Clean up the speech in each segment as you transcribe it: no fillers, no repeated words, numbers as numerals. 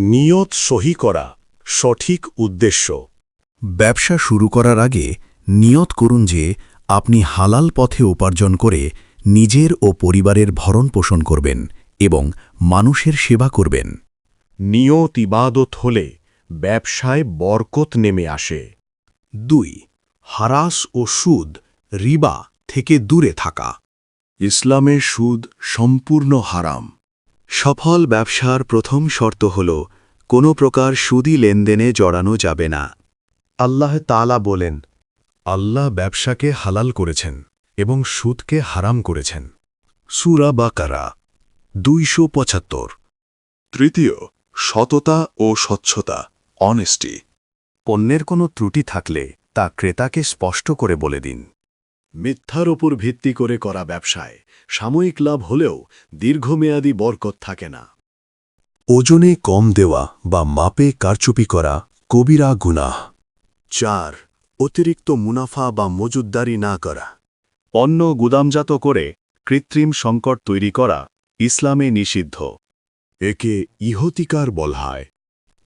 নিয়ত সহি করা, সঠিক উদ্দেশ্য। ব্যবসা শুরু করার আগে নিয়ত করুন যে আপনি হালাল পথে উপার্জন করে নিজের ও পরিবারের ভরণপোষণ করবেন এবং মানুষের সেবা করবেন। নিয়ত ইবাদত হলে ব্যবসায় বরকত নেমে আসে। 2. হারাস ও সুদ, রিবা থেকে দূরে থাকা। ইসলামে সুদ সম্পূর্ণ হারাম। সফল ব্যবসার প্রথম শর্ত হল কোনো প্রকার সুদী লেনদেনে জড়ানো যাবে না। আল্লাহ তাআলা বলেন, আল্লাহ ব্যবসাকে হালাল করেছেন এবং সুদকে হারাম করেছেন। সূরা বাকারা 275। তৃতীয়, সততা ও স্বচ্ছতা, অনেস্টি। পণ্যের কোনো ত্রুটি থাকলে তা ক্রেতাকে স্পষ্ট করে বলে দিন। মিথ্যার ওপর ভিত্তি করে করা ব্যবসায় সাময়িক লাভ হলেও দীর্ঘমেয়াদী বরকত থাকে না। ওজনে কম দেওয়া বা মাপে কারচুপি করা কবিরা গুনাহ। 4. অতিরিক্ত মুনাফা বা মজুতদারি না করা। পণ্য গুদামজাত করে কৃত্রিম সংকট তৈরি করা ইসলামে নিষিদ্ধ। একে ইহতিকার বলা হয়।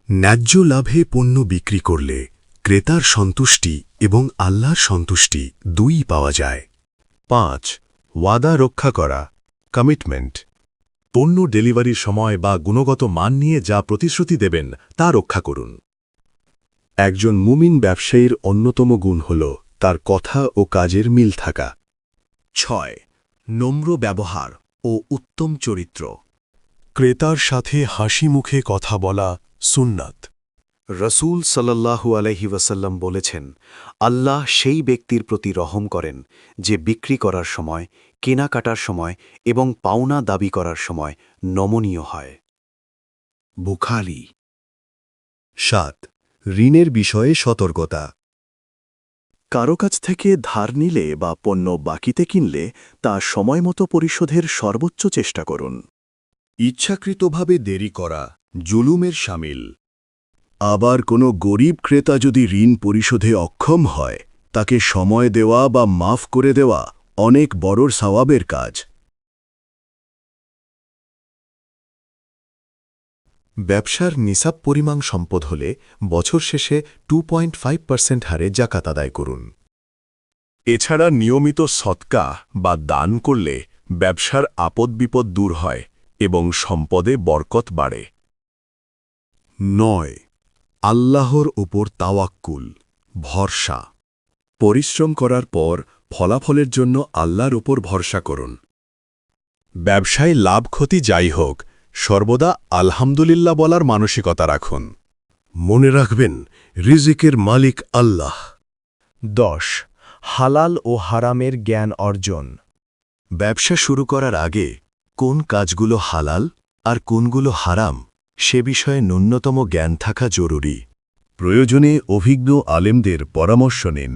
ন্যায্য লাভে পণ্য বিক্রি করলে ক্রেতার সন্তুষ্টি এবং আল্লাহর সন্তুষ্টি দুই পাওয়া যায়। 5. ওয়াদা রক্ষা করা, কমিটমেন্ট। পণ্য ডেলিভারির সময় বা গুণগত মান নিয়ে যা প্রতিশ্রুতি দেবেন তা রক্ষা করুন। একজন মুমিন ব্যবসায়ীর অন্যতম গুণ হল তার কথা ও কাজের মিল থাকা। 6. নম্র ব্যবহার ও উত্তম চরিত্র। ক্রেতার সাথে হাসি মুখে কথা বলা সুন্নাত। রসূল সাল্লাল্লাহু আলাইহি ওয়াসাল্লাম বলেছেন, আল্লাহ সেই ব্যক্তির প্রতি রহম করেন যে বিক্রি করার সময়, কেনাকাটার সময় এবং পাওনা দাবি করার সময় নমনীয় হয়। বুখারী। 7. ঋণের বিষয়ে সতর্কতা। কারো কাছ থেকে ধার নিলে বা পণ্য বাকিতে কিনলে তা সময়মতো পরিশোধের সর্বোচ্চ চেষ্টা করুন। ইচ্ছাকৃতভাবে দেরি করা জুলুমের শামিল। আবার কোনো গরিব ক্রেতা যদি ঋণ পরিশোধে অক্ষম হয়, তাকে সময় দেওয়া বা মাফ করে দেওয়া অনেক বড় সওয়াবের কাজ। ব্যবসার নিসাব পরিমাণ সম্পদ হলে বছর শেষে 2.5% হারে জাকাত আদায় করুন। এছাড়া নিয়মিত সদকা বা দান করলে ব্যবসার আপদ বিপদ দূর হয় এবং সম্পদে বরকত বাড়ে। 9. আল্লাহর উপর তাওয়াক্কুল, ভরসা। পরিশ্রম করার পর ফলাফলের জন্য আল্লাহর উপর ভরসা করুন। ব্যবসায় লাভ ক্ষতি যাই হোক, সর্বদা আলহামদুলিল্লাহ বলার মানসিকতা রাখুন। মনে রাখবেন, রিজিকের মালিক আল্লাহ। 10. হালাল ও হারামের জ্ঞান অর্জন। ব্যবসা শুরু করার আগে কোন কাজগুলো হালাল আর কোনগুলো হারাম সে বিষয়ে ন্যূনতম জ্ঞান থাকা জরুরি। প্রয়োজনে অভিজ্ঞ আলেমদের পরামর্শ নিন।